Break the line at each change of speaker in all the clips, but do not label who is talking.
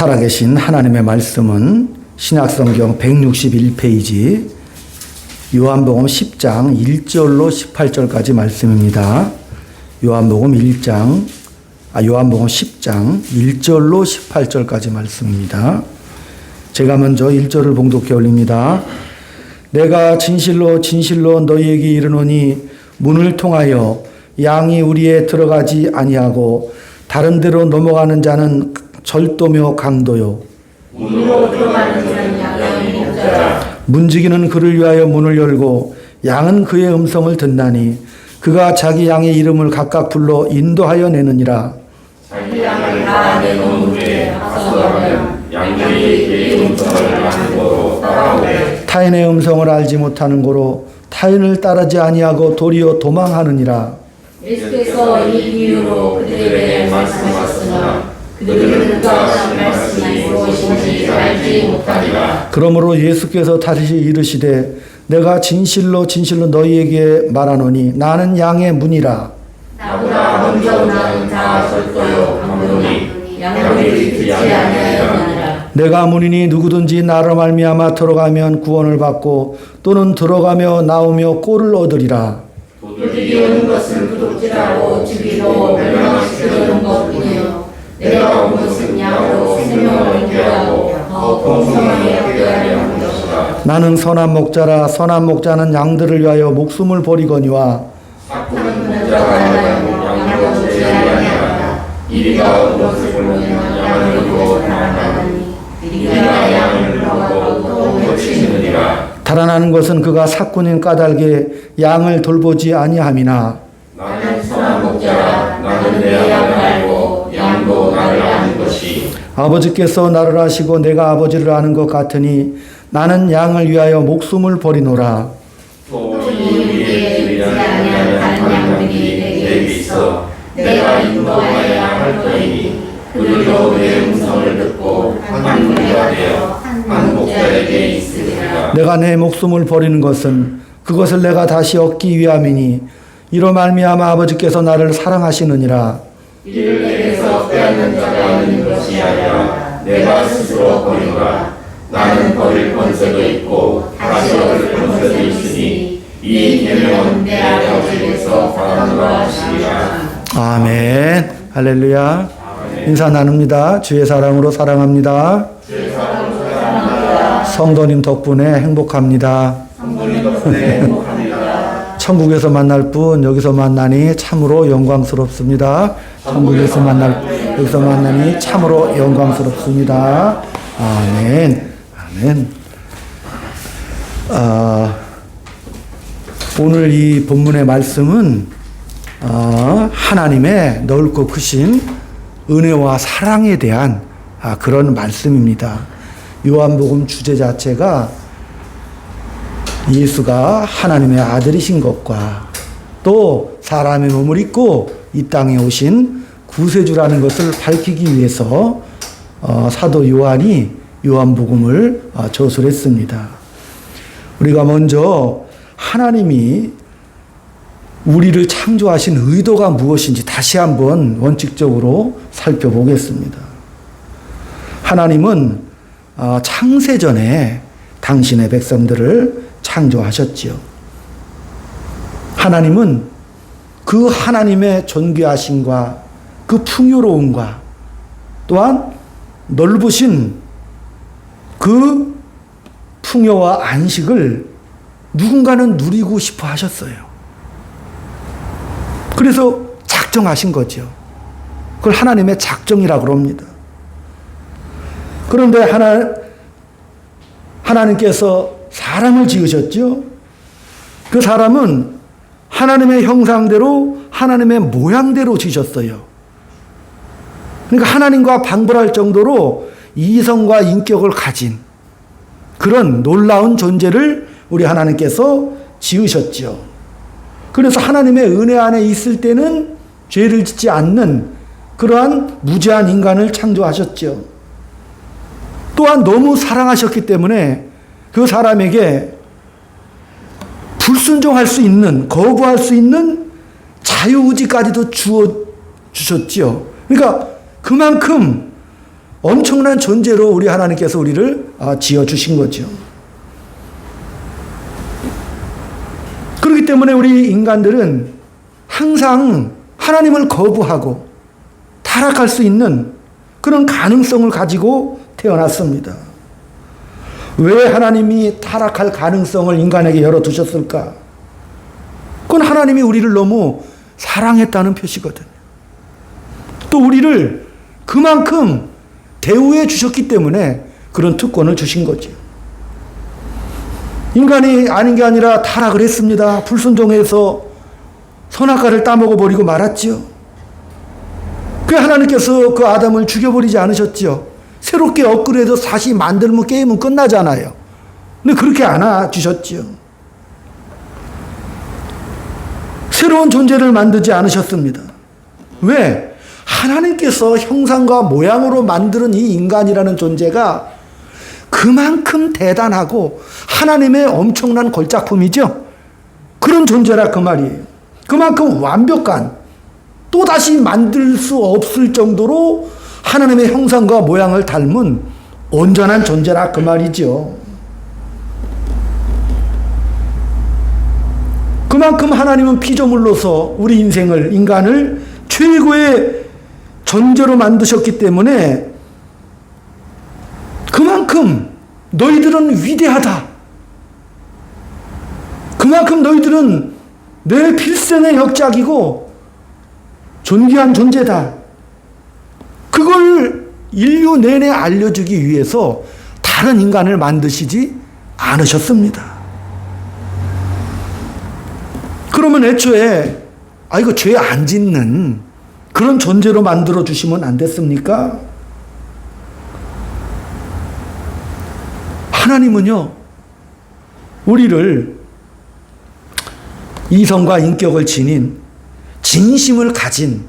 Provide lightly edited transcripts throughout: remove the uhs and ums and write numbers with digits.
살아계신 하나님의 말씀은 신약성경 161페이지 요한복음 10장 1절로 18절까지 말씀입니다. 요한복음 10장 1절로 18절까지 말씀입니다. 제가 먼저 1절을 봉독해 올립니다. 내가 진실로 진실로 너희에게 이르노니 문을 통하여 양이 우리에 들어가지 아니하고 다른 데로 넘어가는 자는 절도며 강도요
문으로 들어가는 자는 양의 목자라.
문지기는 그를 위하여 문을 열고 양은 그의 음성을 듣나니 그가 자기 양의 이름을 각각 불러 인도하여 내느니라.
자기 양을 다 내놓은 후에 앞서가면 양들이 그의 음성을 아는 거로 따라오되
타인의 음성을 알지 못하는 고로 타인을 따르지 아니하고 도리어 도망하느니라.
예수께서 이 비유로 그들에게 말씀하셨으나 그들은 그가 하신 말씀이 무엇인지 알지 못하리라.
그러므로 예수께서 다시 이르시되 내가 진실로 진실로 너희에게 말하노니 나는 양의 문이라.
나보다 먼저 나는 자 절도요 강도니 양들이 듣지 아니하였느니라.
내가 문이니 누구든지 나로 말미암아 들어가면 구원을 받고 또는 들어가며 나오며 꼴을 얻으리라.
도둑이 오는 것은 도둑질하고 죽이고 멸망시키려는 것뿐이요 내가 온 것은 양으로 생명을 얻게 하고 더 풍성하게 얻게 하려 한 것이라.
나는 선한 목자라. 선한 목자는 양들을 위하여 목숨을 버리거니와
악한 목자가 아니하고 양을 얻지 아니하나 이리가 온 것을 보면 양을 얻고 달아나니 이리가 양을 얻고 또 고치느니라.
달아나는 것은 그가 사꾼인 까닭에 양을 돌보지 아니함이나
나는 선한 목자라. 나는 내 양을 알고 양도 나를 아는 것이
아버지께서 나를 아시고 내가 아버지를 아는 것 같으니 나는 양을 위하여 목숨을 버리노라.
또 우리에게 듣지 아니한 다른 양들이 내게 있어 내가 인도하여야 할 터이니 그들도 내 음성을 듣고 한 무리가 되어 한 목자에게 있으리라.
내가 내 목숨을 버리는 것은 그것을 내가 다시 얻기 위함이니 이로 말미암아 아버지께서 나를 사랑하시느니라.
이를 내게서 빼앗는 자가 있는 것이 아니라 내가 스스로 버리노라. 나는 버릴 권세도 있고 다시 얻을 권세도 있으니 이 계명은 내 아버지께서 받아노라 하시리라.
아멘. 할렐루야. 인사 나눕니다. 주의 사랑으로 사랑합니다.
주의 사랑으로 사랑합니다.
성도님 덕분에 행복합니다.
성도님 덕분에 행복합니다.
천국에서 만날 분 여기서 만나니 참으로 영광스럽습니다. 천국에서 여기서 만나니 참으로 영광스럽습니다. 아멘. 아멘. 오늘 이 본문의 말씀은 하나님의 넓고 크신 은혜와 사랑에 대한 그런 말씀입니다. 요한복음 주제 자체가 예수가 하나님의 아들이신 것과 또 사람의 몸을 입고 이 땅에 오신 구세주라는 것을 밝히기 위해서 사도 요한이 요한복음을 저술했습니다. 우리가 먼저 하나님이 우리를 창조하신 의도가 무엇인지 다시 한번 원칙적으로 살펴보겠습니다. 하나님은 창세전에 당신의 백성들을 창조하셨지요. 하나님은 그 하나님의 존귀하심과 그 풍요로움과 또한 넓으신 그 풍요와 안식을 누군가는 누리고 싶어 하셨어요. 그래서 작정하신 거죠. 그걸 하나님의 작정이라고 합니다. 그런데 하나님께서 사람을 지으셨죠. 그 사람은 하나님의 형상대로 하나님의 모양대로 지으셨어요. 그러니까 하나님과 방불할 정도로 이성과 인격을 가진 그런 놀라운 존재를 우리 하나님께서 지으셨죠. 그래서 하나님의 은혜 안에 있을 때는 죄를 짓지 않는 그러한 무죄한 인간을 창조하셨죠. 또한 너무 사랑하셨기 때문에 그 사람에게 불순종할 수 있는, 거부할 수 있는 자유의지까지도 주셨지요. 그러니까 그만큼 엄청난 존재로 우리 하나님께서 우리를 지어주신 거죠. 그렇기 때문에 우리 인간들은 항상 하나님을 거부하고 타락할 수 있는 그런 가능성을 가지고 태어났습니다. 왜 하나님이 타락할 가능성을 인간에게 열어두셨을까? 그건 하나님이 우리를 너무 사랑했다는 표시거든요. 또 우리를 그만큼 대우해 주셨기 때문에 그런 특권을 주신 거죠. 인간이 아닌 게 아니라 타락을 했습니다. 불순종해서 선악과를 따먹어 버리고 말았죠. 그 하나님께서 그 아담을 죽여버리지 않으셨죠. 새롭게 업그레이드 다시 만들면 게임은 끝나잖아요. 근데 그렇게 안아주셨죠. 새로운 존재를 만들지 않으셨습니다. 왜? 하나님께서 형상과 모양으로 만드는 이 인간이라는 존재가 그만큼 대단하고 하나님의 엄청난 걸작품이죠. 그런 존재라 그 말이에요. 그만큼 완벽한, 또다시 만들 수 없을 정도로 하나님의 형상과 모양을 닮은 온전한 존재라 그 말이죠. 그만큼 하나님은 피조물로서 우리 인간을 최고의 존재로 만드셨기 때문에 그만큼 너희들은 위대하다. 그만큼 너희들은 내 필생의 역작이고 존귀한 존재다. 그걸 인류 내내 알려주기 위해서 다른 인간을 만드시지 않으셨습니다. 그러면 애초에 이거 죄 안 짓는 그런 존재로 만들어 주시면 안 됐습니까? 하나님은요, 우리를 이성과 인격을 지닌 진심을 가진,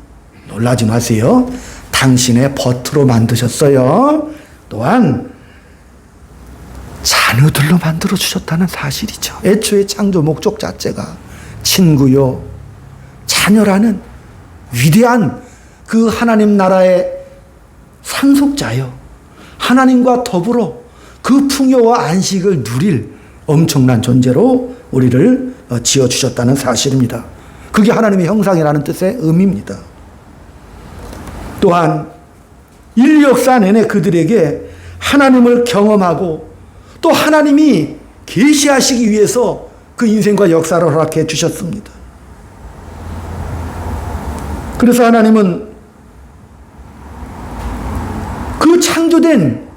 놀라지 마세요, 당신의 버트로 만드셨어요. 또한 자녀들로 만들어 주셨다는 사실이죠. 애초에 창조 목적 자체가 친구요, 자녀라는 위대한 그 하나님 나라의 상속자요, 하나님과 더불어 그 풍요와 안식을 누릴 엄청난 존재로 우리를 지어주셨다는 사실입니다. 그게 하나님의 형상이라는 뜻의 의미입니다. 또한 인류 역사 내내 그들에게 하나님을 경험하고 또 하나님이 계시하시기 위해서 그 인생과 역사를 허락해 주셨습니다. 그래서 하나님은 그 창조된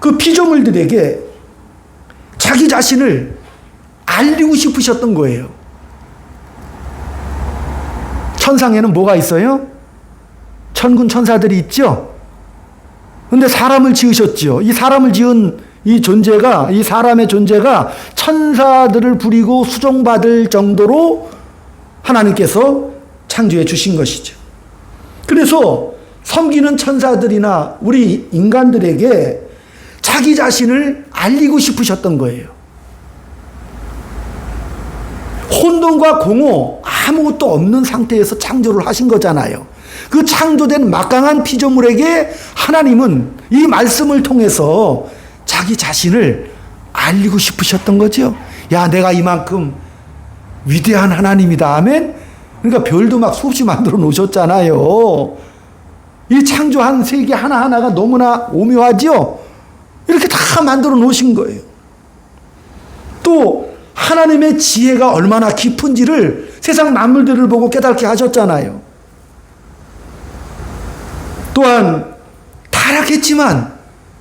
그 피조물들에게 자기 자신을 알리고 싶으셨던 거예요. 천상에는 뭐가 있어요? 천군 천사들이 있죠? 근데 사람을 지으셨죠. 이 사람을 지은 이 존재가, 이 사람의 존재가 천사들을 부리고 수종받을 정도로 하나님께서 창조해 주신 것이죠. 그래서 섬기는 천사들이나 우리 인간들에게 자기 자신을 알리고 싶으셨던 거예요. 혼돈과 공허, 아무것도 없는 상태에서 창조를 하신 거잖아요. 그 창조된 막강한 피조물에게 하나님은 이 말씀을 통해서 자기 자신을 알리고 싶으셨던 거죠. 야, 내가 이만큼 위대한 하나님이다. 아멘? 그러니까 별도 막 수없이 만들어 놓으셨잖아요. 이 창조한 세계 하나하나가 너무나 오묘하죠? 이렇게 다 만들어 놓으신 거예요. 또 하나님의 지혜가 얼마나 깊은지를 세상 만물들을 보고 깨닫게 하셨잖아요. 또한 타락했지만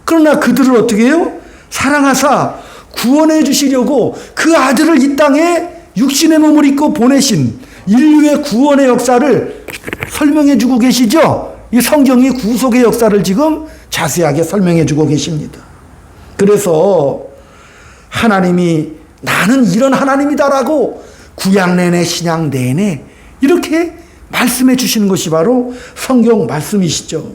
그러나 그들을 어떻게 해요? 사랑하사 구원해 주시려고 그 아들을 이 땅에 육신의 몸을 입고 보내신 인류의 구원의 역사를 설명해 주고 계시죠? 이 성경이 구속의 역사를 지금 자세하게 설명해 주고 계십니다. 그래서 하나님이 나는 이런 하나님이다라고 구약 내내 신약 내내 이렇게 말씀해 주시는 것이 바로 성경 말씀이시죠.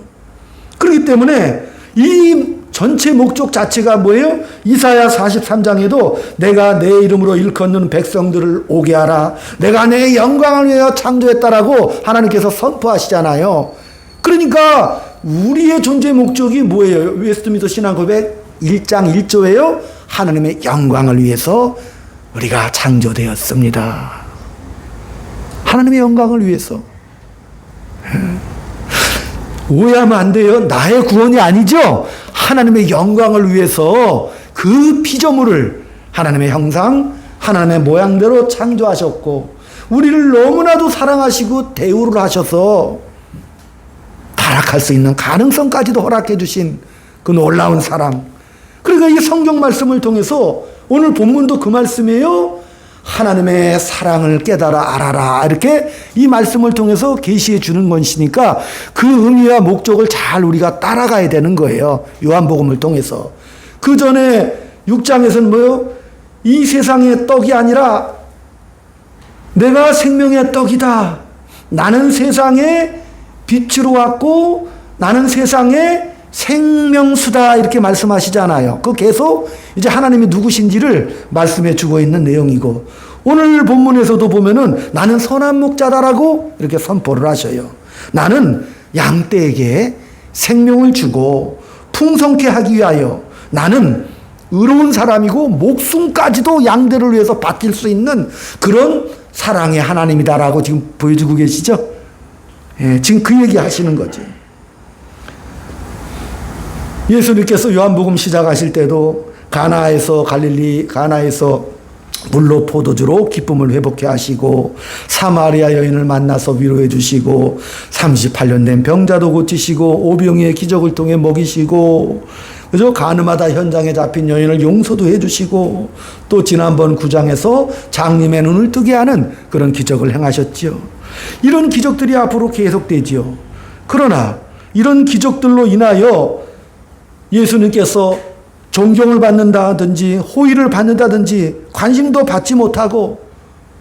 그렇기 때문에 이 전체 목적 자체가 뭐예요? 이사야 43장에도 내가 내 이름으로 일컫는 백성들을 오게 하라. 내가 내 영광을 위하여 창조했다라고 하나님께서 선포하시잖아요. 그러니까 우리의 존재 목적이 뭐예요? 웨스트민스터 신앙고백 1장 1조예요. 하나님의 영광을 위해서 우리가 창조되었습니다. 하나님의 영광을 위해서. 오해하면 안 돼요. 나의 구원이 아니죠. 하나님의 영광을 위해서 그 피조물을 하나님의 형상, 하나님의 모양대로 창조하셨고 우리를 너무나도 사랑하시고 대우를 하셔서 타락할 수 있는 가능성까지도 허락해 주신 그 놀라운 사랑. 그러니까 이 성경 말씀을 통해서 오늘 본문도 그 말씀이에요. 하나님의 사랑을 깨달아 알아라. 이렇게 이 말씀을 통해서 계시해 주는 것이니까 그 의미와 목적을 잘 우리가 따라가야 되는 거예요. 요한복음을 통해서. 그 전에 6장에서는 뭐요? 이 세상의 떡이 아니라 내가 생명의 떡이다. 나는 세상의 빛으로 왔고 나는 세상의 생명수다. 이렇게 말씀하시잖아요. 그 계속 이제 하나님이 누구신지를 말씀해 주고 있는 내용이고 오늘 본문에서도 보면은 나는 선한 목자다라고 이렇게 선포를 하셔요. 나는 양떼에게 생명을 주고 풍성케 하기 위하여 나는 의로운 사람이고 목숨까지도 양들을 위해서 바칠 수 있는 그런 사랑의 하나님이다라고 지금 보여주고 계시죠? 예, 지금 그 얘기 하시는 거죠. 예수님께서 요한복음 시작하실 때도 가나에서 갈릴리 가나에서 물로 포도주로 기쁨을 회복해 하시고 사마리아 여인을 만나서 위로해 주시고 38년 된 병자도 고치시고 오병이의 기적을 통해 먹이시고 그죠? 가늠하다 현장에 잡힌 여인을 용서도 해 주시고 또 지난번 9장에서 장님의 눈을 뜨게 하는 그런 기적을 행하셨지요. 이런 기적들이 앞으로 계속되지요. 그러나 이런 기적들로 인하여 예수님께서 존경을 받는다든지 호의를 받는다든지 관심도 받지 못하고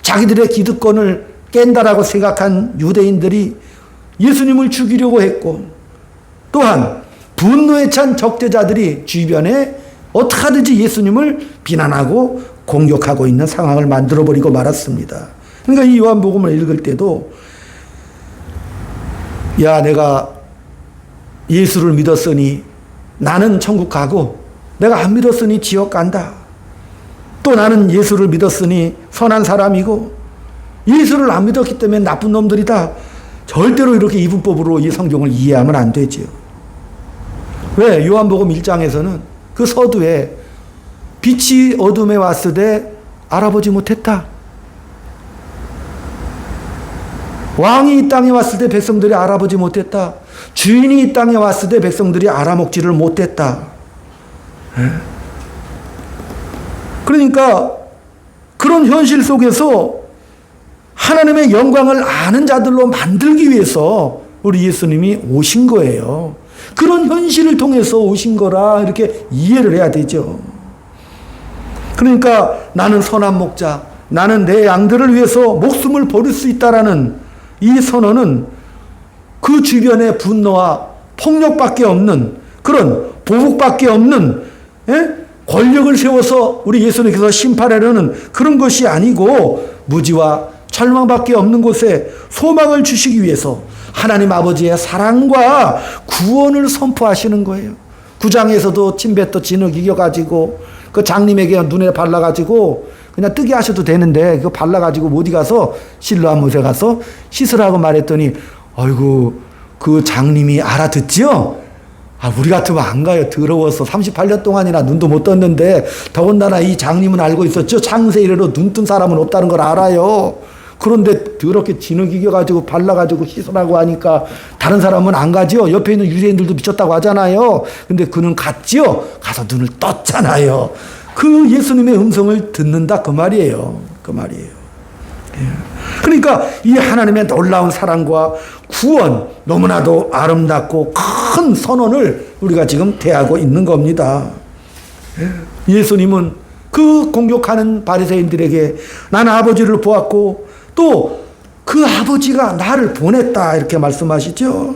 자기들의 기득권을 깬다라고 생각한 유대인들이 예수님을 죽이려고 했고 또한 분노에 찬 적대자들이 주변에 어떻게 하든지 예수님을 비난하고 공격하고 있는 상황을 만들어버리고 말았습니다. 그러니까 이 요한복음을 읽을 때도 야 내가 예수를 믿었으니 나는 천국 가고 내가 안 믿었으니 지옥 간다. 또 나는 예수를 믿었으니 선한 사람이고 예수를 안 믿었기 때문에 나쁜 놈들이다. 절대로 이렇게 이분법으로 이 성경을 이해하면 안 되지요. 왜? 요한복음 1장에서는 그 서두에 빛이 어둠에 왔을 때 알아보지 못했다. 왕이 이 땅에 왔을 때 백성들이 알아보지 못했다. 주인이 이 땅에 왔을 때 백성들이 알아먹지를 못했다. 그러니까 그런 현실 속에서 하나님의 영광을 아는 자들로 만들기 위해서 우리 예수님이 오신 거예요. 그런 현실을 통해서 오신 거라 이렇게 이해를 해야 되죠. 그러니까 나는 선한 목자, 나는 내 양들을 위해서 목숨을 버릴 수 있다라는 이 선언은 그 주변의 분노와 폭력밖에 없는 그런 보복밖에 없는 권력을 세워서 우리 예수님께서 심판하려는 그런 것이 아니고 무지와 절망밖에 없는 곳에 소망을 주시기 위해서 하나님 아버지의 사랑과 구원을 선포하시는 거예요. 9장에서도 침뱉어 진흙 이겨가지고 그 장님에게 눈에 발라가지고 그냥 뜨게 하셔도 되는데 그거 발라가지고 어디 가서 실로암 못에 가서 씻으라고 말했더니 아이고 그 장님이 알아듣지요? 우리 같으면 안 가요. 더러워서 38년 동안이나 눈도 못 떴는데 더군다나 이 장님은 알고 있었죠. 창세 이래로 눈 뜬 사람은 없다는 걸 알아요. 그런데 더럽게 진흙 이겨가지고 발라가지고 씻으라고 하니까 다른 사람은 안 가지요. 옆에 있는 유대인들도 미쳤다고 하잖아요. 근데 그는 갔지요. 가서 눈을 떴잖아요. 그 예수님의 음성을 듣는다 그 말이에요. 그 말이에요. 그러니까 이 하나님의 놀라운 사랑과 구원 너무나도 아름답고 큰 선언을 우리가 지금 대하고 있는 겁니다. 예수님은 그 공격하는 바리새인들에게 나는 아버지를 보았고 또 그 아버지가 나를 보냈다 이렇게 말씀하시죠.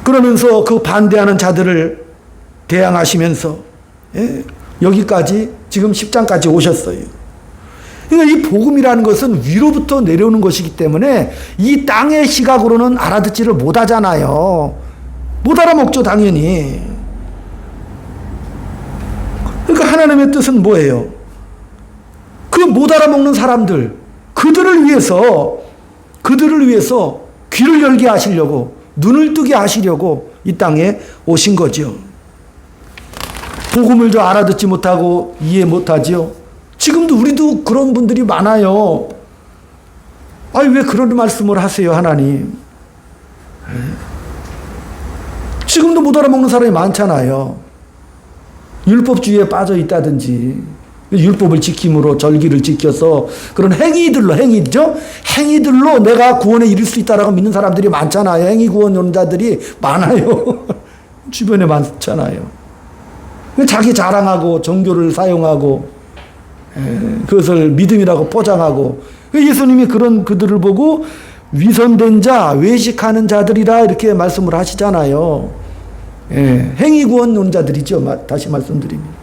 그러면서 그 반대하는 자들을 대항하시면서 여기까지 지금 10장까지 오셨어요. 그러니까 이 복음이라는 것은 위로부터 내려오는 것이기 때문에 이 땅의 시각으로는 알아듣지를 못하잖아요. 못 알아먹죠, 당연히. 그러니까 하나님의 뜻은 뭐예요? 그 못 알아먹는 사람들, 그들을 위해서 귀를 열게 하시려고, 눈을 뜨게 하시려고 이 땅에 오신 거죠. 복음을 좀 알아듣지 못하고 이해 못하죠. 지금도 우리도 그런 분들이 많아요. 아니, 왜 그런 말씀을 하세요, 하나님? 지금도 못 알아먹는 사람이 많잖아요. 율법주의에 빠져 있다든지, 율법을 지킴으로 절기를 지켜서 그런 행위들로 내가 구원에 이를 수 있다라고 믿는 사람들이 많잖아요. 행위 구원론자들이 많아요. 주변에 많잖아요. 자기 자랑하고 종교를 사용하고 그것을 믿음이라고 포장하고, 예수님이 그런 그들을 보고 위선된 자, 외식하는 자들이라 이렇게 말씀을 하시잖아요. 행위 구원론자들이죠. 다시 말씀드립니다.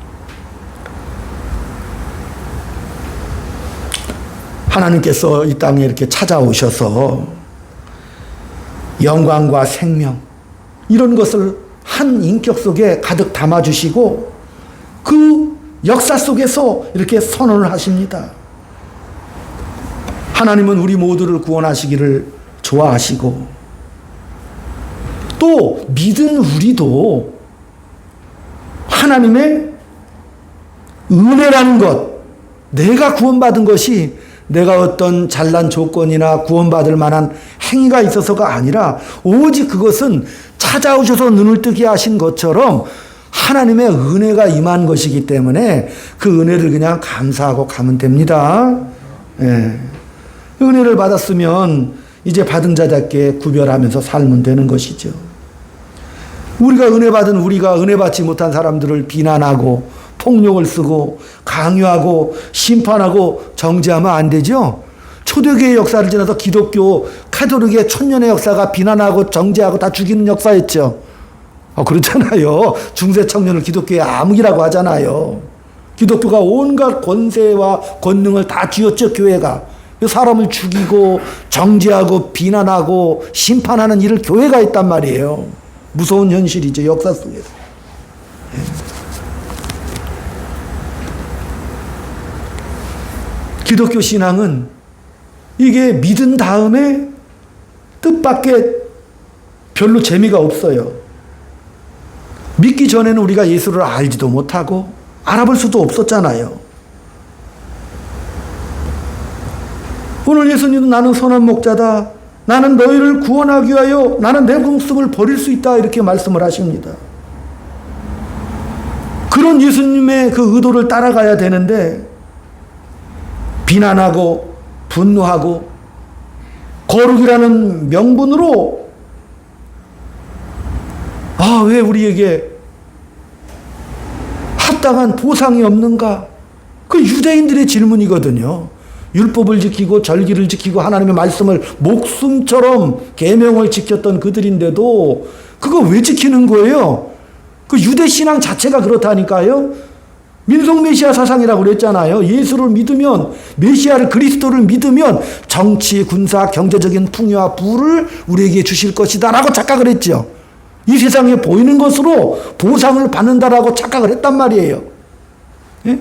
하나님께서 이 땅에 이렇게 찾아오셔서 영광과 생명 이런 것을 한 인격 속에 가득 담아주시고 그 역사 속에서 이렇게 선언을 하십니다. 하나님은 우리 모두를 구원하시기를 좋아하시고 또 믿은 우리도 하나님의 은혜라는 것, 내가 구원받은 것이 내가 어떤 잘난 조건이나 구원받을 만한 행위가 있어서가 아니라 오직 그것은 찾아오셔서 눈을 뜨게 하신 것처럼 하나님의 은혜가 임한 것이기 때문에 그 은혜를 그냥 감사하고 가면 됩니다. 은혜를 받았으면 이제 받은 자답게 구별하면서 살면 되는 것이죠. 우리가 은혜 받지 못한 사람들을 비난하고 폭력을 쓰고 강요하고 심판하고 정죄하면 안 되죠. 초대교회 역사를 지나서 기독교 카톨릭의 천년의 역사가 비난하고 정죄하고 다 죽이는 역사였죠. 그렇잖아요. 중세 청년을 기독교의 암흑이라고 하잖아요. 기독교가 온갖 권세와 권능을 다 쥐었죠. 교회가 사람을 죽이고 정죄하고 비난하고 심판하는 일을 교회가 했단 말이에요. 무서운 현실이죠. 역사 속에서. 기독교 신앙은 이게 믿은 다음에 뜻밖의 별로 재미가 없어요. 믿기 전에는 우리가 예수를 알지도 못하고 알아볼 수도 없었잖아요. 오늘 예수님은 나는 선한 목자다. 나는 너희를 구원하기 위하여 나는 내 목숨을 버릴 수 있다. 이렇게 말씀을 하십니다. 그런 예수님의 그 의도를 따라가야 되는데 비난하고 분노하고 거룩이라는 명분으로 왜 우리에게 합당한 보상이 없는가? 그 유대인들의 질문이거든요. 율법을 지키고 절기를 지키고 하나님의 말씀을 목숨처럼 계명을 지켰던 그들인데도 그거 왜 지키는 거예요? 그 유대 신앙 자체가 그렇다니까요. 민속 메시아 사상이라고 그랬잖아요. 예수를 믿으면, 메시아를 그리스도를 믿으면 정치, 군사, 경제적인 풍요와 부를 우리에게 주실 것이다 라고 착각을 했죠. 이 세상에 보이는 것으로 보상을 받는다라고 착각을 했단 말이에요. 예?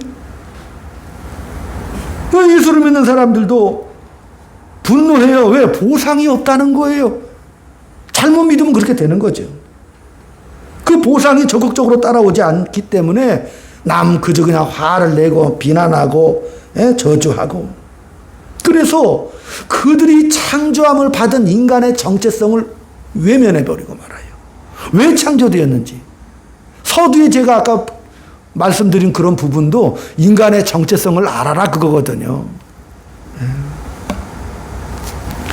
예수를 믿는 사람들도 분노해요. 왜? 보상이 없다는 거예요. 잘못 믿으면 그렇게 되는 거죠. 그 보상이 적극적으로 따라오지 않기 때문에 그저 그냥 화를 내고 비난하고 저주하고, 그래서 그들이 창조함을 받은 인간의 정체성을 외면해버리고 말아요. 왜 창조되었는지. 서두에 제가 아까 말씀드린 그런 부분도 인간의 정체성을 알아라 그거거든요.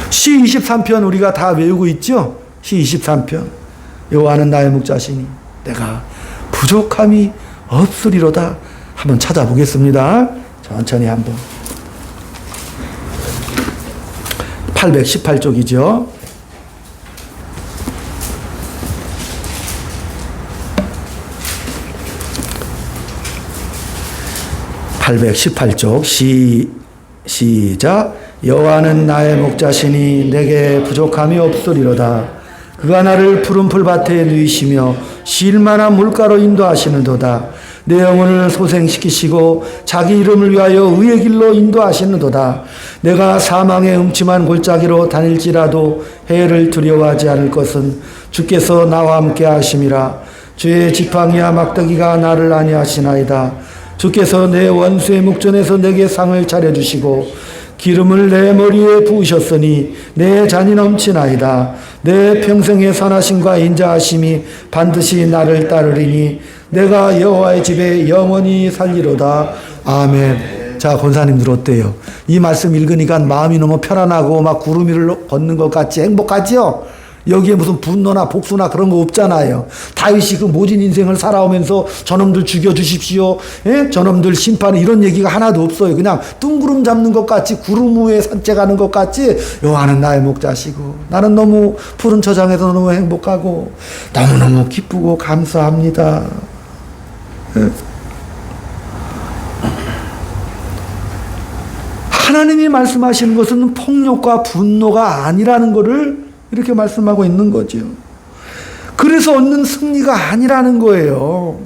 시 23편 우리가 다 외우고 있죠. 시 23편. 여호와는 나의 목자시니 내가 부족함이 없으리로다. 한번 찾아보겠습니다. 천천히 한번. 818쪽이죠. (818쪽) 시작. 여호와는 나의 목자시니 내게 부족함이 없으리로다. 그가 나를 푸른 풀밭에 누이시며 쉴 만한 물가로 인도하시는도다. 내 영혼을 소생시키시고 자기 이름을 위하여 의의 길로 인도하시는도다. 내가 사망의 음침한 골짜기로 다닐지라도 해를 두려워하지 않을 것은 주께서 나와 함께 하심이라. 주의 지팡이와 막대기가 나를 안위하시나이다. 주께서 내 원수의 목전에서 내게 상을 차려주시고 기름을 내 머리에 부으셨으니 내 잔이 넘치나이다. 내 평생의 선하심과 인자하심이 반드시 나를 따르리니 내가 여호와의 집에 영원히 살리로다. 아멘. 자, 권사님들 어때요? 이 말씀 읽으니까 마음이 너무 편안하고 막 구름 위를 걷는 것 같이 행복하지요? 여기에 무슨 분노나 복수나 그런 거 없잖아요. 다윗이 그 모진 인생을 살아오면서 저놈들 죽여주십시오. 예? 저놈들 심판 이런 얘기가 하나도 없어요. 그냥 뜬구름 잡는 것 같이 구름 위에 산책하는 것 같이 여호와는 나의 목자시고 나는 너무 푸른 초장에서 너무 행복하고 너무너무 기쁘고 감사합니다. 예. 하나님이 말씀하시는 것은 폭력과 분노가 아니라는 것을 이렇게 말씀하고 있는 거죠. 그래서 얻는 승리가 아니라는 거예요.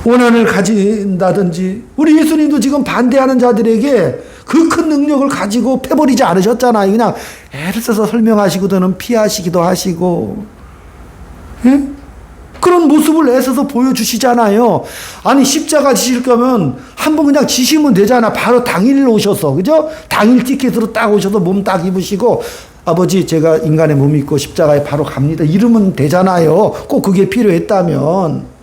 원한을 가진다든지 우리 예수님도 지금 반대하는 자들에게 그 큰 능력을 가지고 패버리지 않으셨잖아요. 그냥 애를 써서 설명하시고는 피하시기도 하시고 예? 그런 모습을 애써서 보여주시잖아요. 아니 십자가 지실 거면 한번 그냥 지시면 되잖아. 바로 당일 오셔서 그죠? 당일 티켓으로 딱 오셔서 몸 딱 입으시고 아버지 제가 인간의 몸 입고 십자가에 바로 갑니다. 이러면 되잖아요. 꼭 그게 필요했다면.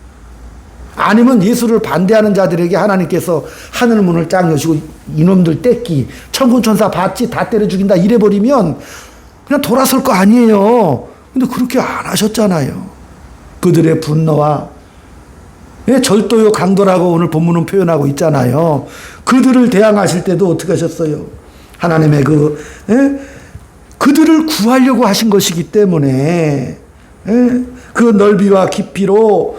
아니면 예수를 반대하는 자들에게 하나님께서 하늘 문을 쫙 여시고 이놈들 떼끼 천군천사 봤지 다 때려 죽인다 이래버리면 그냥 돌아설 거 아니에요. 근데 그렇게 안 하셨잖아요. 그들의 분노와 절도요 강도라고 오늘 본문은 표현하고 있잖아요. 그들을 대항하실 때도 어떻게 하셨어요? 하나님의 그들을 구하려고 하신 것이기 때문에 그 넓이와 깊이로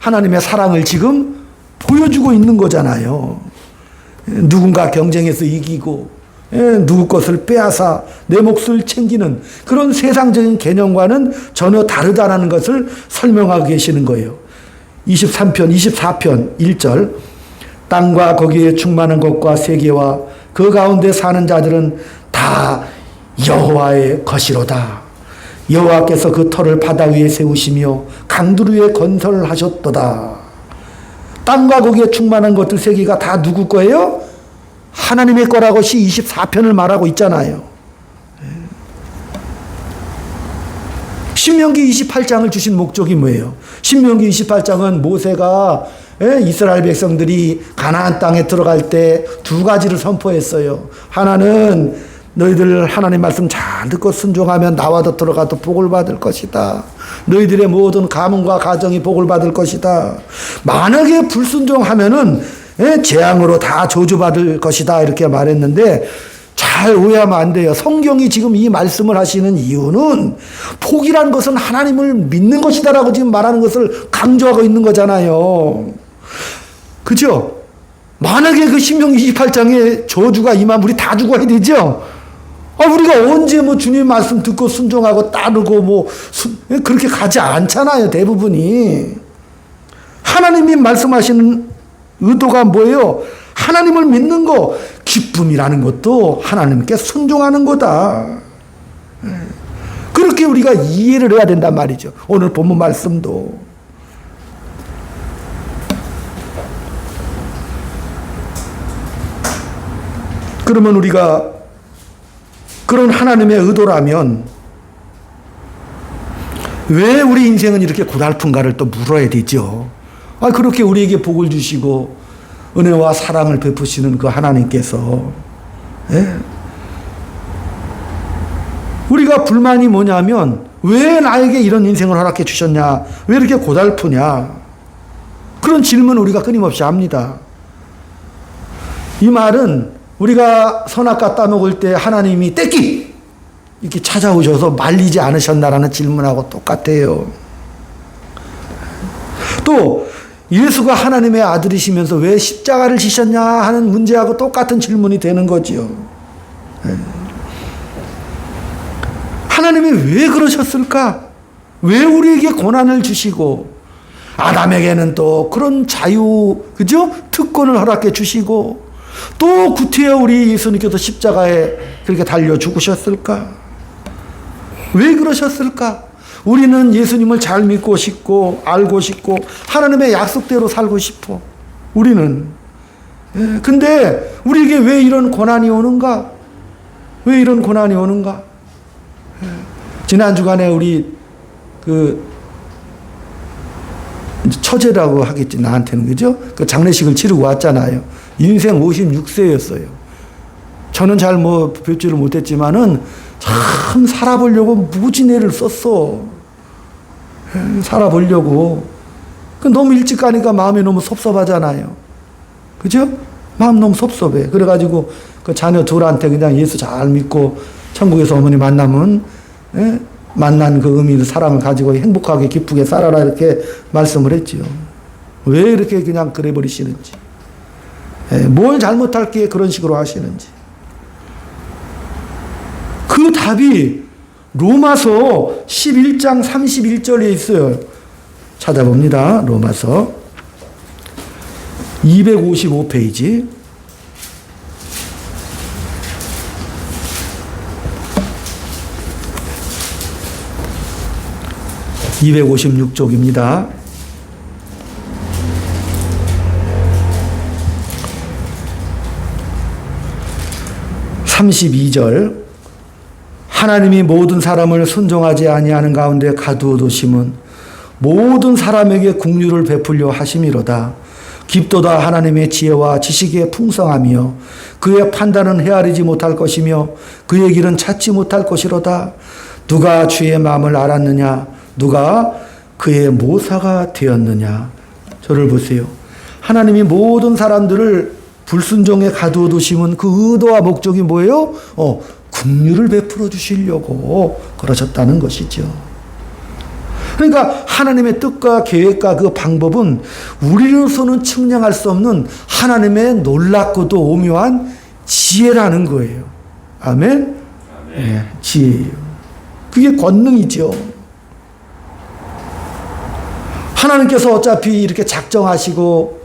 하나님의 사랑을 지금 보여주고 있는 거잖아요. 누군가 경쟁해서 이기고 누구 것을 빼앗아 내 몫을 챙기는 그런 세상적인 개념과는 전혀 다르다는 것을 설명하고 계시는 거예요. 24편 1절 땅과 거기에 충만한 것과 세계와 그 가운데 사는 자들은 다 여호와의 것이로다. 여호와께서 그 터를 바다 위에 세우시며 강들 위에 건설하셨도다. 땅과 거기에 충만한 것들 세계가 다 누구 거예요? 하나님의 거라고 시 24편을 말하고 있잖아요. 신명기 28장을 주신 목적이 뭐예요? 신명기 28장은 모세가 이스라엘 백성들이 가나안 땅에 들어갈 때 두 가지를 선포했어요. 하나는 너희들 하나님 말씀 잘 듣고 순종하면 나와도 들어가도 복을 받을 것이다. 너희들의 모든 가문과 가정이 복을 받을 것이다. 만약에 불순종하면은 재앙으로 다 저주받을 것이다 이렇게 말했는데 잘 오해하면 안 돼요. 성경이 지금 이 말씀을 하시는 이유는 복이란 것은 하나님을 믿는 것이다라고 지금 말하는 것을 강조하고 있는 거잖아요. 그죠? 만약에 그 신명기 28장에 저주가 임하면 우리 다 죽어야 되죠? 우리가 언제 주님 말씀 듣고 순종하고 따르고 그렇게 가지 않잖아요. 대부분이. 하나님이 말씀하시는 의도가 뭐예요? 하나님을 믿는 거, 기쁨이라는 것도 하나님께 순종하는 거다. 그렇게 우리가 이해를 해야 된단 말이죠. 오늘 본문 말씀도. 그러면 우리가 그런 하나님의 의도라면 왜 우리 인생은 이렇게 고달픈가를 또 물어야 되죠. 그렇게 우리에게 복을 주시고 은혜와 사랑을 베푸시는 그 하나님께서 우리가 불만이 뭐냐면 왜 나에게 이런 인생을 허락해 주셨냐? 왜 이렇게 고달프냐? 그런 질문을 우리가 끊임없이 합니다. 이 말은 우리가 선악과 따먹을 때 하나님이 떼끼 이렇게 찾아오셔서 말리지 않으셨나라는 질문하고 똑같아요. 또 예수가 하나님의 아들이시면서 왜 십자가를 지셨냐 하는 문제하고 똑같은 질문이 되는 거지요. 하나님이 왜 그러셨을까? 왜 우리에게 고난을 주시고 아담에게는 또 그런 자유, 그죠? 특권을 허락해 주시고 또 구태여 우리 예수님께서 십자가에 그렇게 달려 죽으셨을까? 왜 그러셨을까? 우리는 예수님을 잘 믿고 싶고 알고 싶고 하나님의 약속대로 살고 싶어. 우리는. 근데 우리에게 왜 이런 고난이 오는가? 왜 이런 고난이 오는가? 지난 주간에 우리 처제라고 하겠지 나한테는, 그죠? 그 장례식을 치르고 왔잖아요. 인생 56세였어요. 저는 잘 뵙지를 못했지만은 참 살아보려고 무진애를 썼어. 살아보려고. 너무 일찍 가니까 마음이 너무 섭섭하잖아요. 그죠? 마음 너무 섭섭해. 그래가지고 그 자녀 둘한테 그냥 예수 잘 믿고 천국에서 어머니 만나면 만난 그 의미를 사랑을 가지고 행복하게 기쁘게 살아라 이렇게 말씀을 했지요. 왜 이렇게 그냥 그래 버리시는지, 뭘 잘못할기에 그런 식으로 하시는지. 그 답이 로마서 11장 31절에 있어요. 찾아봅니다. 로마서 255페이지. 256쪽입니다. (32절) 하나님이 모든 사람을 순종하지 아니하는 가운데 가두어 두심은 모든 사람에게 긍휼을 베풀려 하심이로다. 깊도다 하나님의 지혜와 지식의 풍성하며 그의 판단은 헤아리지 못할 것이며 그의 길은 찾지 못할 것이로다. 누가 주의 마음을 알았느냐? 누가 그의 모사가 되었느냐? 저를 보세요. 하나님이 모든 사람들을 불순종에 가두어 두심은 그 의도와 목적이 뭐예요? 긍휼을 베풀어 주시려고 그러셨다는 것이죠. 그러니까 하나님의 뜻과 계획과 그 방법은 우리로서는 측량할 수 없는 하나님의 놀랍고도 오묘한 지혜라는 거예요. 아멘? 네, 지혜예요. 그게 권능이죠. 하나님께서 어차피 이렇게 작정하시고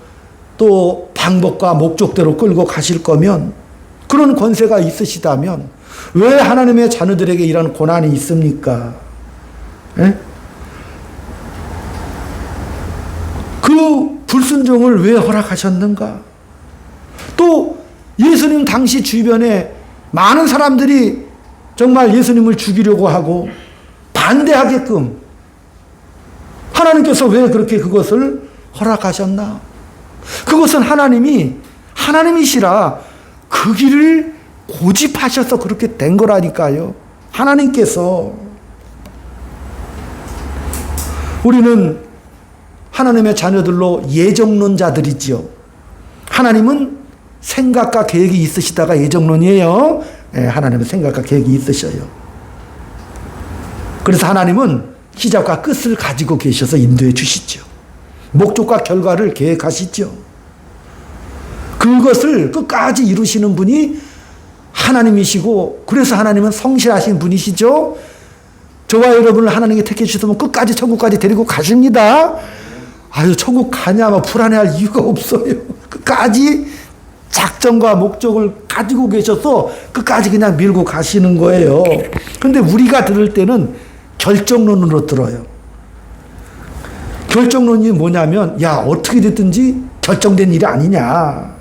또 방법과 목적대로 끌고 가실 거면, 그런 권세가 있으시다면 왜 하나님의 자녀들에게 이런 고난이 있습니까? 그 불순종을 왜 허락하셨는가? 또 예수님 당시 주변에 많은 사람들이 정말 예수님을 죽이려고 하고 반대하게끔 하나님께서 왜 그렇게 그것을 허락하셨나? 그것은 하나님이시라 그 길을 고집하셔서 그렇게 된 거라니까요. 하나님께서. 우리는 하나님의 자녀들로 예정론자들이지요. 하나님은 생각과 계획이 있으시다가 예정론이에요. 하나님은 생각과 계획이 있으셔요. 그래서 하나님은 시작과 끝을 가지고 계셔서 인도해 주시죠. 목적과 결과를 계획하시죠. 그것을 끝까지 이루시는 분이 하나님이시고, 그래서 하나님은 성실하신 분이시죠. 저와 여러분을 하나님이 택해 주셨으면 끝까지 천국까지 데리고 가십니다. 천국 가냐 불안해할 이유가 없어요. 끝까지 작정과 목적을 가지고 계셔서 끝까지 그냥 밀고 가시는 거예요. 그런데 우리가 들을 때는 결정론으로 들어요. 결정론이 뭐냐면, 어떻게 됐든지 결정된 일이 아니냐.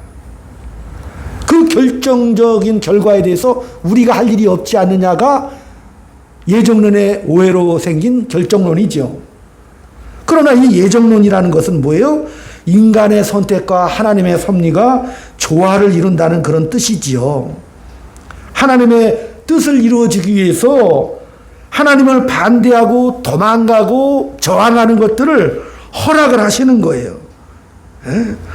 그 결정적인 결과에 대해서 우리가 할 일이 없지 않느냐가 예정론의 오해로 생긴 결정론이죠. 그러나 이 예정론이라는 것은 뭐예요? 인간의 선택과 하나님의 섭리가 조화를 이룬다는 그런 뜻이지요. 하나님의 뜻을 이루어지기 위해서 하나님을 반대하고 도망가고 저항하는 것들을 허락을 하시는 거예요.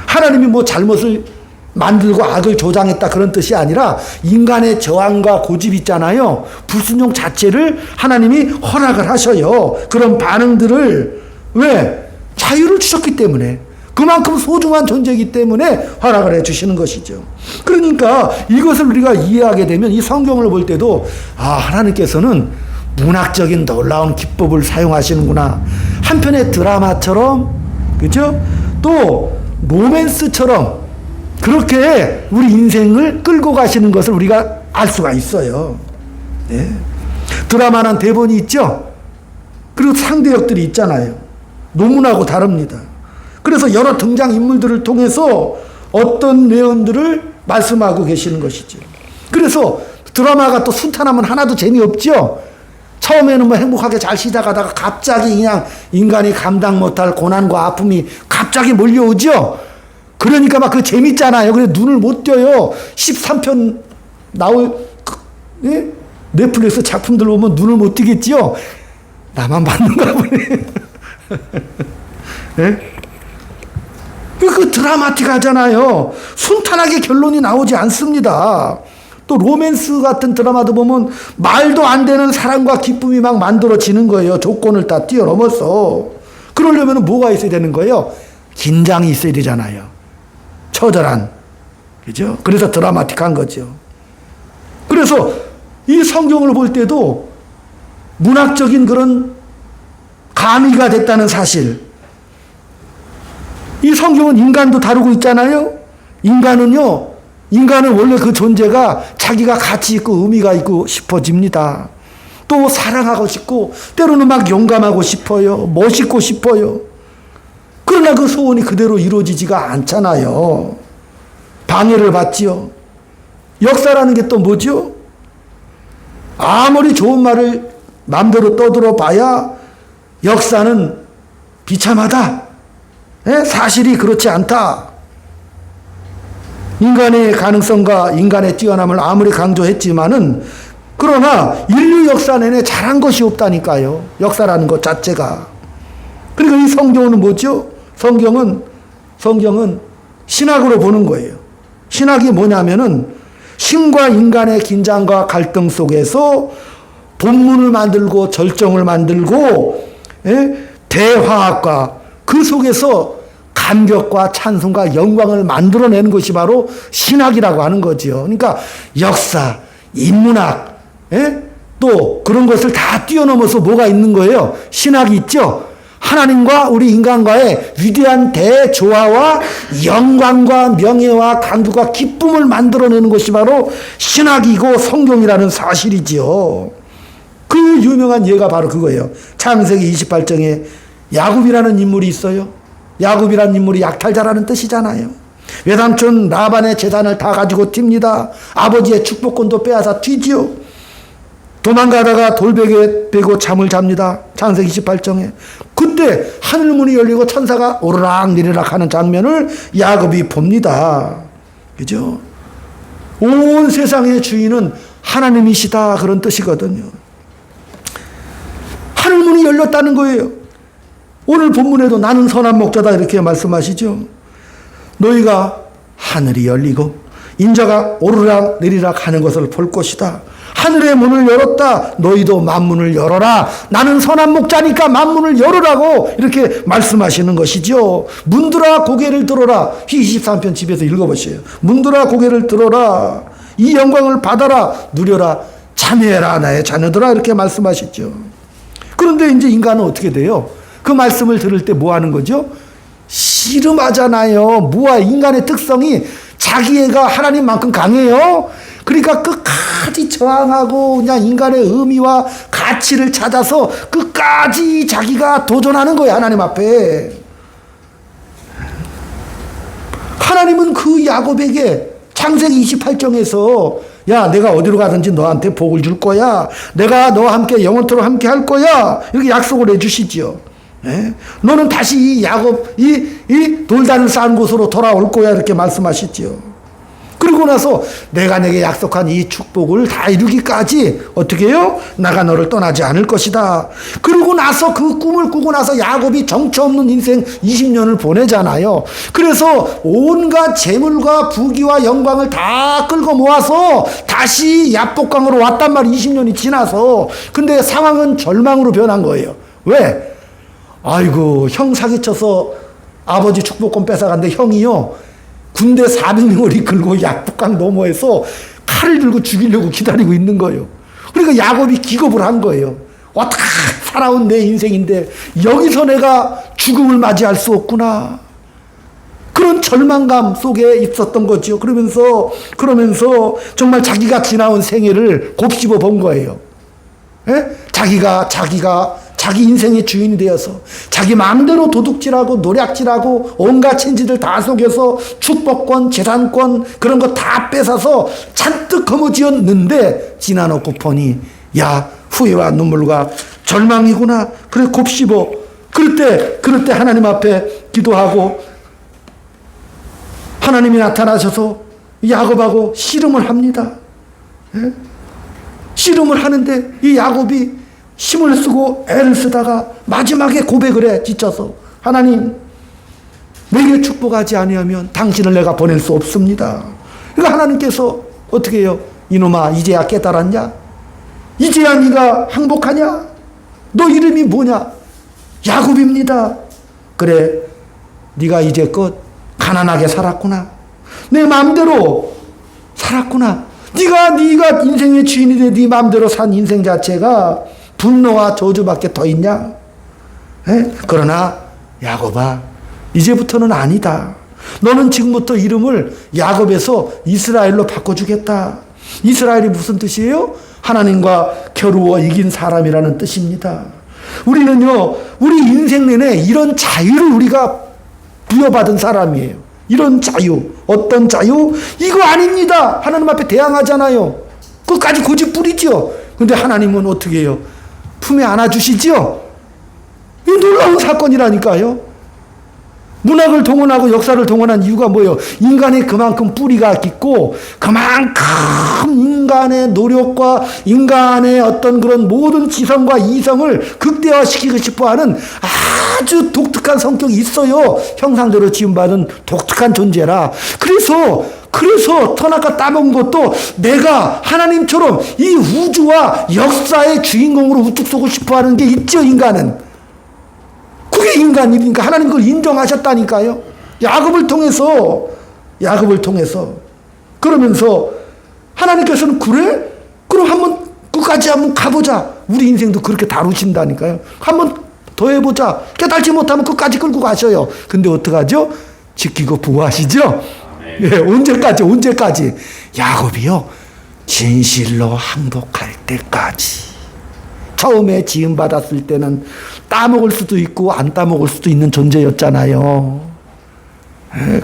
하나님이 잘못을 만들고 악을 조장했다 그런 뜻이 아니라 인간의 저항과 고집 있잖아요. 불순종 자체를 하나님이 허락을 하셔요. 그런 반응들을 왜? 자유를 주셨기 때문에. 그만큼 소중한 존재이기 때문에 허락을 해 주시는 것이죠. 그러니까 이것을 우리가 이해하게 되면 이 성경을 볼 때도 하나님께서는 문학적인 놀라운 기법을 사용하시는구나. 한편의 드라마처럼, 그죠? 또 로맨스처럼 그렇게 우리 인생을 끌고 가시는 것을 우리가 알 수가 있어요. 네. 드라마는 대본이 있죠. 그리고 상대역들이 있잖아요. 논문하고 다릅니다. 그래서 여러 등장인물들을 통해서 어떤 내용들을 말씀하고 계시는 것이죠. 그래서 드라마가 또 순탄하면 하나도 재미없죠. 처음에는 뭐 행복하게 잘 시작하다가 갑자기 그냥 인간이 감당 못할 고난과 아픔이 갑자기 몰려오죠. 그러니까 막 그 재밌잖아요. 그래 눈을 못 떼요. 13편 예? 넷플릭스 작품들 보면 눈을 못 띄겠지요. 나만 봤는가 보네. 예? 그 드라마틱하잖아요. 순탄하게 결론이 나오지 않습니다. 또 로맨스 같은 드라마도 보면 말도 안 되는 사랑과 기쁨이 막 만들어지는 거예요. 조건을 다 뛰어넘어서. 그러려면 뭐가 있어야 되는 거예요? 긴장이 있어야 되잖아요. 처절한. 그죠? 그래서 드라마틱한 거죠. 그래서 이 성경을 볼 때도 문학적인 그런 가미가 됐다는 사실. 이 성경은 인간도 다루고 있잖아요. 인간은 원래 그 존재가 자기가 가치 있고 의미가 있고 싶어집니다. 또 사랑하고 싶고 때로는 막 용감하고 싶어요. 멋있고 싶어요. 그러나 그 소원이 그대로 이루어지지가 않잖아요. 방해를 받지요. 역사라는 게 또 뭐죠? 아무리 좋은 말을 마음대로 떠들어 봐야 역사는 비참하다. 사실이 그렇지 않다. 인간의 가능성과 인간의 뛰어남을 아무리 강조했지만은 그러나 인류 역사 내내 잘한 것이 없다니까요. 역사라는 것 자체가. 그러니까 이 성경은 뭐죠? 성경은 신학으로 보는 거예요. 신학이 뭐냐면은 신과 인간의 긴장과 갈등 속에서 본문을 만들고 절정을 만들고 대화학과 그 속에서 감격과 찬송과 영광을 만들어내는 것이 바로 신학이라고 하는 거죠. 그러니까 역사, 인문학, 또 그런 것을 다 뛰어넘어서 뭐가 있는 거예요? 신학이 있죠. 하나님과 우리 인간과의 위대한 대조화와 영광과 명예와 강구가 기쁨을 만들어내는 것이 바로 신학이고 성경이라는 사실이지요. 그 유명한 예가 바로 그거예요. 창세기 28장에 야곱이라는 인물이 있어요. 야곱이라는 인물이 약탈자라는 뜻이잖아요. 외삼촌 라반의 재산을 다 가지고 튑니다. 아버지의 축복권도 빼앗아 튀지요. 도망가다가 돌베개 베고 잠을 잡니다. 창세기 28장에. 그때 하늘문이 열리고 천사가 오르락 내리락 하는 장면을 야곱이 봅니다. 그죠? 온 세상의 주인은 하나님이시다 그런 뜻이거든요. 하늘문이 열렸다는 거예요. 오늘 본문에도 나는 선한 목자다 이렇게 말씀하시죠. 너희가 하늘이 열리고 인자가 오르락 내리락 하는 것을 볼 것이다. 하늘의 문을 열었다. 너희도 만문을 열어라. 나는 선한 목자니까 만문을 열으라고 이렇게 말씀하시는 것이죠. 문들아 고개를 들어라. 희 23편 집에서 읽어보세요. 문들아 고개를 들어라. 이 영광을 받아라. 누려라. 참여해라 나의 자녀들아 이렇게 말씀하시죠. 그런데 이제 인간은 어떻게 돼요? 그 말씀을 들을 때 뭐 하는 거죠? 씨름하잖아요. 뭐야, 인간의 특성이 자기애가 하나님만큼 강해요. 그러니까 끝까지 저항하고 그냥 인간의 의미와 가치를 찾아서 끝까지 자기가 도전하는 거예요. 하나님 앞에. 하나님은 그 야곱에게 창세기 28장에서 야, 내가 어디로 가든지 너한테 복을 줄 거야. 내가 너와 함께 영원토록 함께 할 거야. 이렇게 약속을 해주시죠. 너는 다시 이 야곱, 이 돌단을 쌓은 곳으로 돌아올 거야. 이렇게 말씀하시죠. 그리고 나서 내가 내게 약속한 이 축복을 다 이루기까지 어떻게 해요? 나가 너를 떠나지 않을 것이다. 그리고 나서 그 꿈을 꾸고 나서 야곱이 정처 없는 인생 20년을 보내잖아요. 그래서 온갖 재물과 부귀와 영광을 다 끌고 모아서 다시 야복강으로 왔단 말이에요. 20년이 지나서. 근데 상황은 절망으로 변한 거예요. 왜? 아이고, 형 사기쳐서 아버지 축복권 뺏어갔는데 형이요 군대 400명을 이끌고 약북강 너머에서 칼을 들고 죽이려고 기다리고 있는 거예요. 그러니까 야곱이 기겁을 한 거예요. 어떻게 살아온 내 인생인데 여기서 내가 죽음을 맞이할 수 없구나. 그런 절망감 속에 있었던 거죠. 그러면서 정말 자기가 지나온 생애를 곱씹어 본 거예요. 예? 자기가 자기 인생의 주인이 되어서 자기 마음대로 도둑질하고 노략질하고 온갖 천지들 다 속여서 축복권, 재산권 그런 거 다 뺏어서 잔뜩 거머쥐었는데 지나놓고 보니 야 후회와 눈물과 절망이구나. 그래 곱씹어. 그럴 때 하나님 앞에 기도하고 하나님이 나타나셔서 야곱하고 씨름을 합니다. 예? 씨름을 하는데 이 야곱이 힘을 쓰고 애를 쓰다가 마지막에 고백을 해 지쳐서 하나님 내게 축복하지 아니하면 당신을 내가 보낼 수 없습니다. 그러니까 하나님께서 어떻게 해요? 이놈아 이제야 깨달았냐? 이제야 네가 항복하냐? 너 이름이 뭐냐? 야곱입니다. 그래 네가 이제껏 가난하게 살았구나. 내 마음대로 살았구나. 네가 인생의 주인이 돼 네 마음대로 산 인생 자체가 분노와 저주밖에 더 있냐? 에? 그러나 야곱아 이제부터는 아니다. 너는 지금부터 이름을 야곱에서 이스라엘로 바꿔주겠다. 이스라엘이 무슨 뜻이에요? 하나님과 겨루어 이긴 사람이라는 뜻입니다. 우리는요 우리 인생 내내 이런 자유를 우리가 부여받은 사람이에요. 이런 자유. 어떤 자유? 이거 아닙니다. 하나님 앞에 대항하잖아요. 끝까지 고집 부리죠. 근데 하나님은 어떻게 해요? 품에 안아주시죠? 이 놀라운 사건이라니까요. 문학을 동원하고 역사를 동원한 이유가 뭐예요? 인간의 그만큼 뿌리가 깊고 그만큼 인간의 노력과 인간의 어떤 그런 모든 지성과 이성을 극대화시키고 싶어하는 아주 독특한 성격이 있어요. 형상대로 지음받은 독특한 존재라. 그래서 터나가 따먹은 것도 내가 하나님처럼 이 우주와 역사의 주인공으로 우뚝 서고 싶어하는 게 있죠. 인간은. 그게 인간이니까 하나님 그걸 인정하셨다니까요. 야곱을 통해서 그러면서 하나님께서는 그래? 그럼 끝까지 한번 가보자. 우리 인생도 그렇게 다루신다니까요. 한번 더 해보자. 깨달지 못하면 끝까지 끌고 가셔요. 근데 어떡하죠? 지키고 보호하시죠? 예, 언제까지? 야곱이요. 진실로 항복할 때까지. 처음에 지음받았을 때는 따먹을 수도 있고 안 따먹을 수도 있는 존재였잖아요.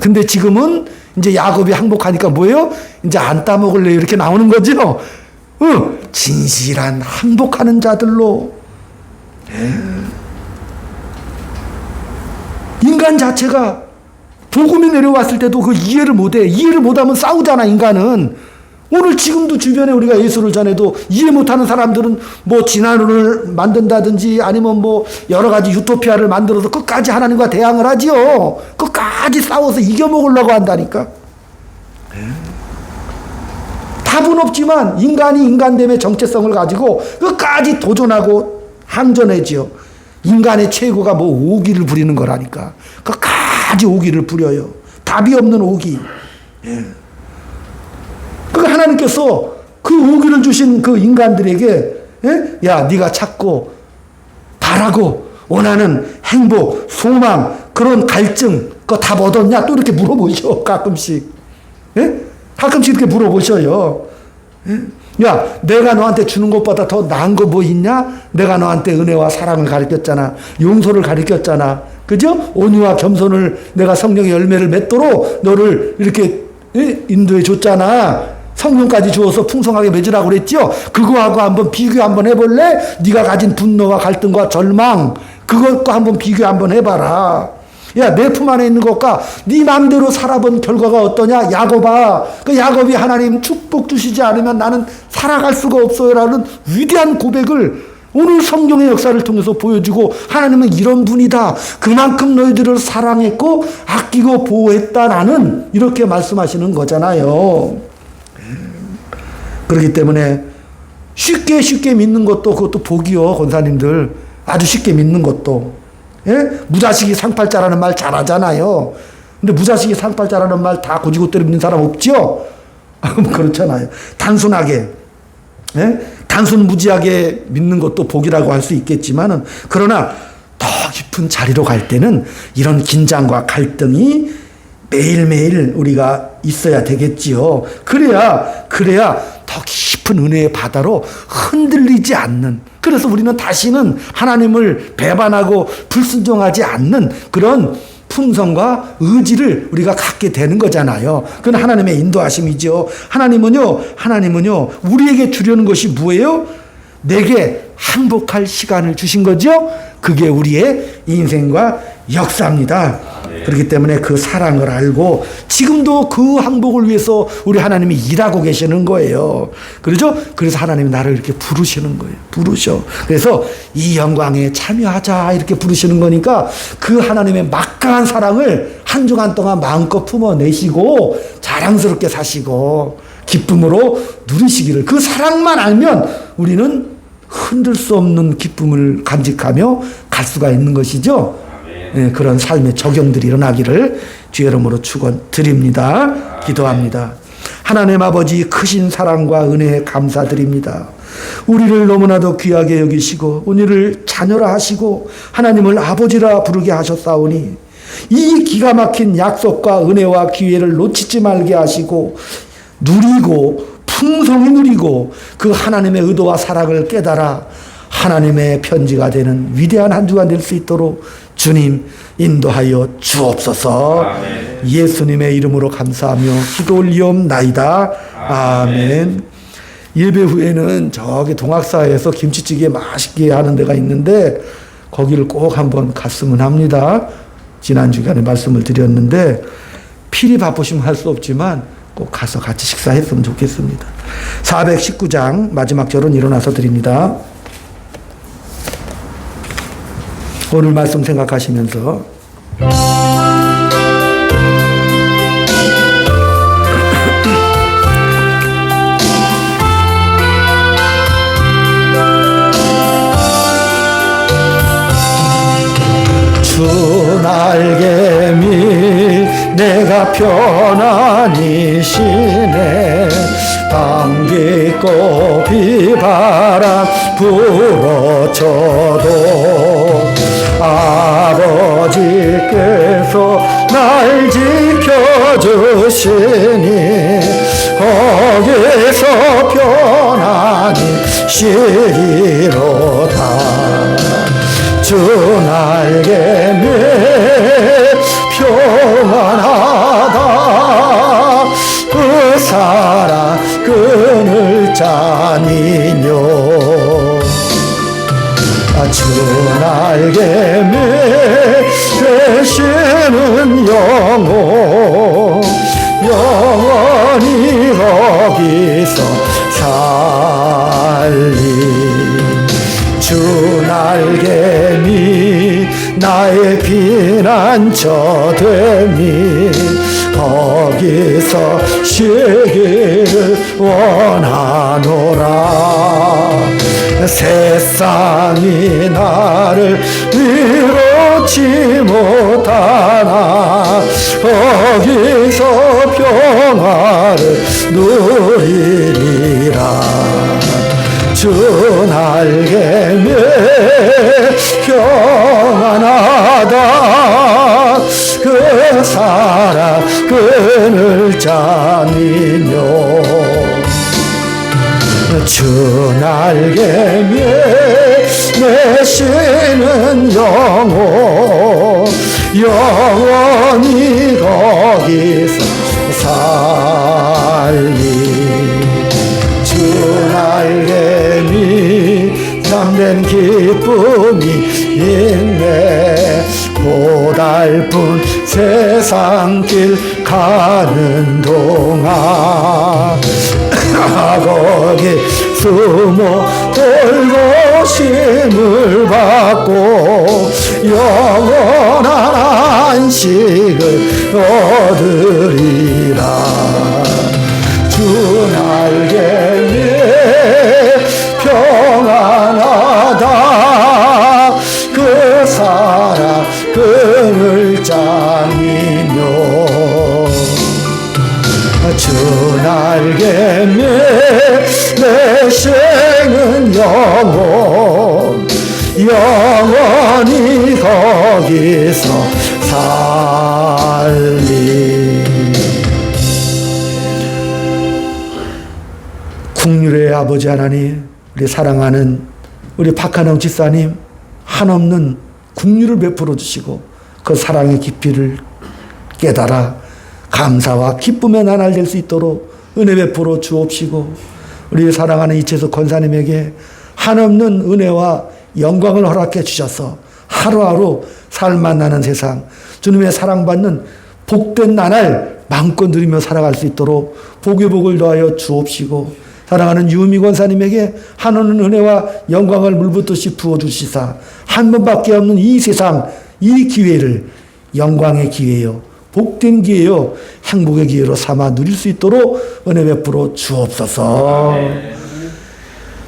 근데 지금은 이제 야곱이 항복하니까 뭐예요? 이제 안 따먹을래 이렇게 나오는 거죠. 진실한 항복하는 자들로. 인간 자체가 복음이 내려왔을 때도 그 이해를 못해. 이해를 못하면 싸우잖아 인간은. 오늘 지금도 주변에 우리가 예수를 전해도 이해 못하는 사람들은 뭐 진화론을 만든다든지 아니면 뭐 여러 가지 유토피아를 만들어서 끝까지 하나님과 대항을 하지요. 끝까지 싸워서 이겨먹으려고 한다니까. 답은 없지만 인간이 인간됨의 정체성을 가지고 끝까지 도전하고 항전하지요. 인간의 최고가 뭐 오기를 부리는 거라니까. 끝까지 오기를 부려요. 답이 없는 오기. 그러니까 하나님께서 그 오기를 주신 그 인간들에게 야 네가 찾고 바라고 원하는 행복, 소망, 그런 갈증 그거 답 얻었냐? 또 이렇게 물어보셔 가끔씩. 가끔씩 이렇게 물어보셔요. 야 내가 너한테 주는 것보다 더 나은 거 뭐 있냐? 내가 너한테 은혜와 사랑을 가르쳤잖아. 용서를 가르쳤잖아. 그죠? 온유와 겸손을 내가 성령의 열매를 맺도록 너를 이렇게 인도해 줬잖아. 성령까지 주어서 풍성하게 맺으라고 그랬죠. 그거하고 한번 비교 한번 해볼래? 네가 가진 분노와 갈등과 절망 그것과 한번 비교 한번 해봐라. 야, 내 품 안에 있는 것과 네 마음대로 살아본 결과가 어떠냐? 야곱아, 그 야곱이 하나님 축복 주시지 않으면 나는 살아갈 수가 없어요라는 위대한 고백을 오늘 성경의 역사를 통해서 보여주고 하나님은 이런 분이다. 그만큼 너희들을 사랑했고 아끼고 보호했다. 나는 이렇게 말씀하시는 거잖아요. 그렇기 때문에 쉽게 믿는 것도 그것도 복이요. 권사님들 아주 쉽게 믿는 것도 예? 무자식이 상팔자라는 말 잘하잖아요. 근데 무자식이 상팔자라는 말 다 고지고대로 믿는 사람 없죠? 그렇잖아요. 단순하게, 예? 단순무지하게 믿는 것도 복이라고 할 수 있겠지만은, 그러나 더 깊은 자리로 갈 때는 이런 긴장과 갈등이 매일매일 우리가 있어야 되겠지요. 그래야 더 깊은 은혜의 바다로 흔들리지 않는, 그래서 우리는 다시는 하나님을 배반하고 불순종하지 않는 그런 품성과 의지를 우리가 갖게 되는 거잖아요. 그건 하나님의 인도하심이죠. 하나님은요, 우리에게 주려는 것이 뭐예요? 내게 항복할 시간을 주신 거죠. 그게 우리의 인생과 역사입니다. 그렇기 때문에 그 사랑을 알고 지금도 그 항복을 위해서 우리 하나님이 일하고 계시는 거예요. 그렇죠? 그래서 하나님이 나를 이렇게 부르시는 거예요. 부르셔. 그래서 이 영광에 참여하자 이렇게 부르시는 거니까 그 하나님의 막강한 사랑을 한 주간 동안 마음껏 품어내시고 자랑스럽게 사시고 기쁨으로 누리시기를, 그 사랑만 알면 우리는 흔들 수 없는 기쁨을 간직하며 갈 수가 있는 것이죠. 네, 그런 삶의 적용들이 일어나기를 주의 이름으로 축원드립니다. 기도합니다. 하나님 아버지, 크신 사랑과 은혜에 감사드립니다. 우리를 너무나도 귀하게 여기시고 우리를 자녀라 하시고 하나님을 아버지라 부르게 하셨사오니 이 기가 막힌 약속과 은혜와 기회를 놓치지 말게 하시고 누리고 풍성히 누리고 그 하나님의 의도와 사랑을 깨달아 하나님의 편지가 되는 위대한 한 주가 될 수 있도록 주님 인도하여 주옵소서. 아멘. 예수님의 이름으로 감사하며 기도 올리옵나이다. 아멘. 예배 후에는 저기 동학사에서 김치찌개 맛있게 하는 데가 있는데 거기를 꼭 한번 갔으면 합니다. 지난 주간에 말씀을 드렸는데 필히 바쁘시면 할 수 없지만 꼭 가서 같이 식사했으면 좋겠습니다. 419장 마지막 절은 일어나서 드립니다. 오늘 말씀 생각하시면서 주 날개미 내가 편안히 쉬네 방귀고 비바람 불어쳐도 아버지께서 날 지켜주시니 거기서 편안히 쉬리로다. 주 날개미 평안하다. 그 사랑 끈을 짜니뇨. 주 날개미 되시는 영혼 영원히 거기서 살리. 주 날개미 나의 피난처 되니 거기서 쉬기를 원하노라. 세상이 나를 위로치 못하나 거기서 평화를 누리리라. 주 날개미 평안하다. 그 사랑 끈을 짜니뇨. 주 날개미 내쉬는 영혼 영원히 거기서 살리. 주 날개미 참된 기쁨이 있네. 고달픈 세상길 가는 동안 거기 숨어 돌보심을 받고 영원한 안식을 얻으리라. 주 날개미 평안하다. 그 사랑 장이며 주 날개에 내 생은 영원히 거기서 살리. 국률의 아버지 하나님, 우리 사랑하는 우리 박한영 집사님 한없는 국률을 베풀어 주시고 그 사랑의 깊이를 깨달아 감사와 기쁨의 나날 될 수 있도록 은혜 베풀어 주옵시고, 우리 사랑하는 이채석 권사님에게 한없는 은혜와 영광을 허락해 주셔서 하루하루 살만 나는 세상, 주님의 사랑받는 복된 나날 마음껏 누리며 살아갈 수 있도록 복의 복을 더하여 주옵시고, 사랑하는 유미 권사님에게 한없는 은혜와 영광을 물붓듯이 부어주시사 한 번밖에 없는 이 세상, 이 기회를 영광의 기회요, 복된 기회요, 행복의 기회로 삼아 누릴 수 있도록 은혜 베풀어 주옵소서.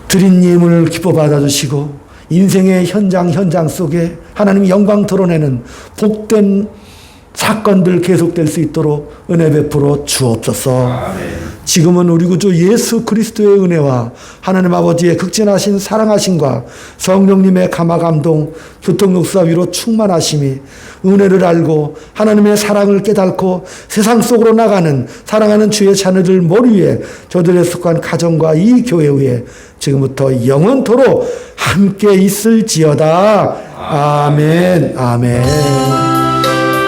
드린 예물을 기뻐 받아주시고 인생의 현장 속에 하나님의 영광 드러내는 복된 사건들 계속될 수 있도록 은혜 베풀어 주옵소서. 지금은 우리 구주 예수 그리스도의 은혜와 하나님 아버지의 극진하신 사랑하심과 성령님의 감화감동, 교통역사 위로 충만하심이 은혜를 알고 하나님의 사랑을 깨닫고 세상 속으로 나가는 사랑하는 주의 자녀들 머리 위에, 저들의 속한 가정과 이 교회 위에 지금부터 영원토록 함께 있을지어다. 아멘. 아멘.